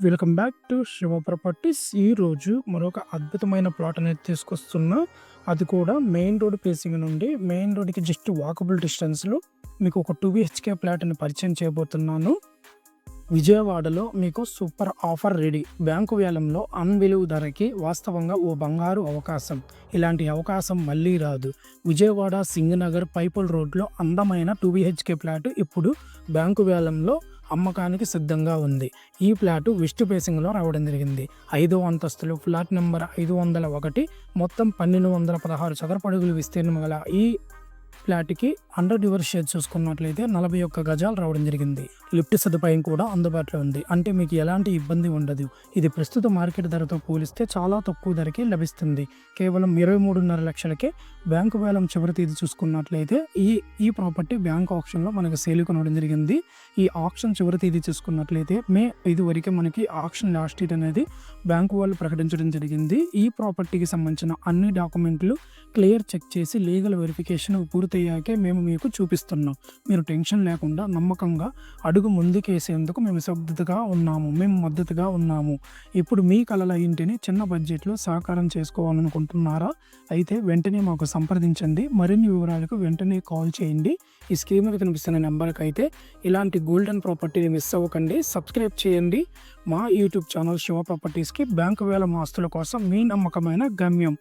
Welcome back to Shiva properties. ఈరోజు మరొక అద్భుతమైన ప్లాట్ అనేది తీసుకొస్తున్నా. అది కూడా మెయిన్ రోడ్ ఫేసింగ్ నుండి మెయిన్ రోడ్కి జస్ట్ వాకబుల్ డిస్టెన్స్లో మీకు ఒక 2 BHK ప్లాట్ని పరిచయం చేయబోతున్నాను. విజయవాడలో మీకు సూపర్ ఆఫర్ రెడీ. బ్యాంకు వేలంలో అన్విలువ ధరకి వాస్తవంగా ఓ బంగారు అవకాశం. ఇలాంటి అవకాశం మళ్ళీ రాదు. విజయవాడ సింగనగర్ పైపుల్ రోడ్లో అందమైన 2 BHK ప్లాట్ ఇప్పుడు బ్యాంకు వేలంలో అమ్మకానికి సిద్ధంగా ఉంది. ఈ ఫ్లాట్ వెస్ట్ ఫేసింగ్లో రావడం జరిగింది. 5వ అంతస్తులు, ఫ్లాట్ నెంబర్ 501, మొత్తం 1216 చదరపు అడుగులు విస్తీర్ణం గల ఈ ఫ్లాట్కి అండర్ రివర్ షేడ్ చూసుకున్నట్లయితే 41 గజాలు రావడం జరిగింది. లిఫ్ట్ సదుపాయం కూడా అందుబాటులో ఉంది. అంటే మీకు ఎలాంటి ఇబ్బంది ఉండదు. ఇది ప్రస్తుత మార్కెట్ ధరతో పోలిస్తే చాలా తక్కువ ధరకే లభిస్తుంది. కేవలం 23.5 లక్షలకే బ్యాంకు వేలం చివరి తేదీ చూసుకున్నట్లయితే ఈ ప్రాపర్టీ బ్యాంక్ ఆప్షన్లో మనకు సేల్ కొనడం జరిగింది. ఈ ఆప్షన్ చివరి తేదీ చూసుకున్నట్లయితే May 5 వరకే మనకి ఆప్షన్ లాస్ట్ డేట్ అనేది బ్యాంకు వాళ్ళు ప్రకటించడం జరిగింది. ఈ ప్రాపర్టీకి సంబంధించిన అన్ని డాక్యుమెంట్లు క్లియర్ చెక్ చేసి లీగల్ వెరిఫికేషన్ పూర్తయ్యాకే మేము మీకు చూపిస్తున్నాం. మీరు టెన్షన్ లేకుండా నమ్మకంగా అడుగు ముందుకేసేందుకు మేము మద్దతుగా ఉన్నాము. ఇప్పుడు మీ కలల ఇంటిని చిన్న బడ్జెట్లో సాకారం చేసుకోవాలనుకుంటున్నారా? అయితే వెంటనే మాకు సంప్రదించండి. మరిన్ని వివరాలకు వెంటనే కాల్ చేయండి. ఈ స్క్రీన్ మీద కనిపిస్తున్న నెంబర్కి అయితే ఇలాంటి గోల్డెన్ ప్రాపర్టీని మిస్ అవ్వకండి. సబ్స్క్రైబ్ చేయండి. మా యూట్యూబ్ ఛానల్ శివ ప్రాపర్టీస్కి బ్యాంకు వేలం ఆస్తుల కోసం మీ నమ్మకమైన గమ్యం.